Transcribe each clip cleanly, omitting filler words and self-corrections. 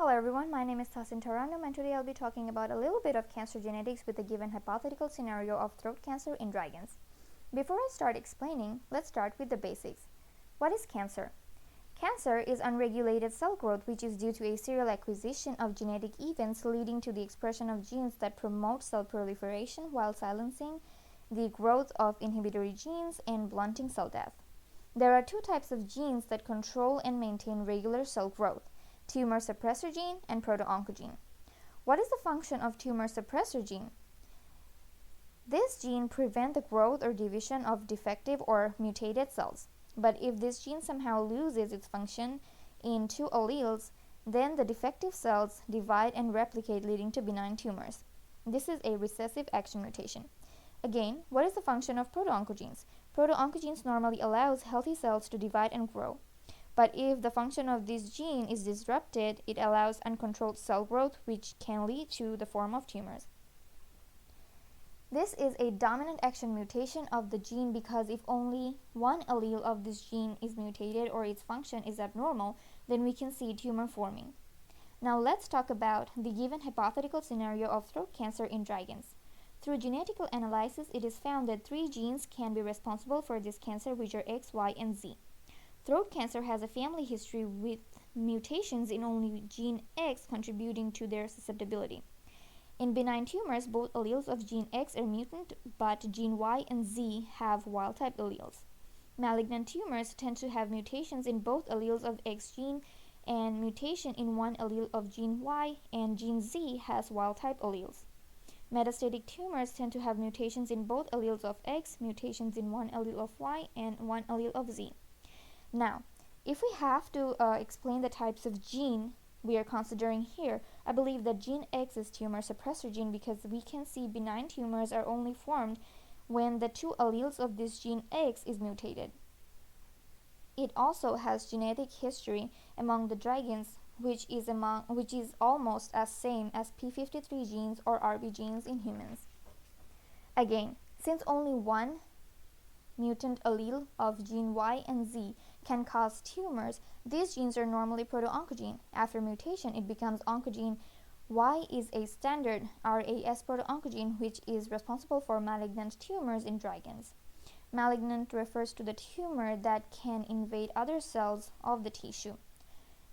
Hello everyone, my name is Tasin Taranum and today I'll be talking about a little bit of cancer genetics with a given hypothetical scenario of throat cancer in dragons. Before I start explaining, let's start with the basics. What is cancer? Cancer is unregulated cell growth which is due to a serial acquisition of genetic events leading to the expression of genes that promote cell proliferation while silencing the growth of inhibitory genes and blunting cell death. There are two types of genes that control and maintain regular cell growth: tumor suppressor gene and proto-oncogene. What is the function of tumor suppressor gene? This gene prevents the growth or division of defective or mutated cells. But if this gene somehow loses its function in two alleles, then the defective cells divide and replicate, leading to benign tumors. This is a recessive action mutation. Again, what is the function of proto-oncogenes? Proto-oncogenes normally allows healthy cells to divide and grow. But if the function of this gene is disrupted, it allows uncontrolled cell growth, which can lead to the form of tumors. This is a dominant action mutation of the gene because if only one allele of this gene is mutated or its function is abnormal, then we can see tumor forming. Now let's talk about the given hypothetical scenario of throat cancer in dragons. Through genetical analysis, it is found that 3 genes can be responsible for this cancer, which are X, Y, and Z. Throat cancer has a family history with mutations in only gene X contributing to their susceptibility. In benign tumors, both alleles of gene X are mutant, but gene Y and Z have wild-type alleles. Malignant tumors tend to have mutations in both alleles of X gene and mutation in one allele of gene Y, and gene Z has wild-type alleles. Metastatic tumors tend to have mutations in both alleles of X, mutations in one allele of Y, and one allele of Z. Now, if we have to explain the types of gene we are considering here, I believe that gene X is tumor suppressor gene because we can see benign tumors are only formed when the 2 alleles of this gene X is mutated. It also has genetic history among the dragons, which is almost as same as p53 genes or RB genes in humans. Again, since only one mutant allele of gene Y and Z can cause tumors, these genes are normally proto-oncogene. After mutation, it becomes oncogene. Y is a standard RAS proto-oncogene which is responsible for malignant tumors in dragons. Malignant refers to the tumor that can invade other cells of the tissue.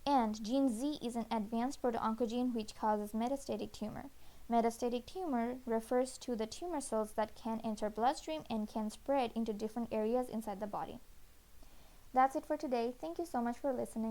And gene Z is an advanced proto-oncogene which causes metastatic tumor. Metastatic tumor refers to the tumor cells that can enter bloodstream and can spread into different areas inside the body. That's it for today. Thank you so much for listening.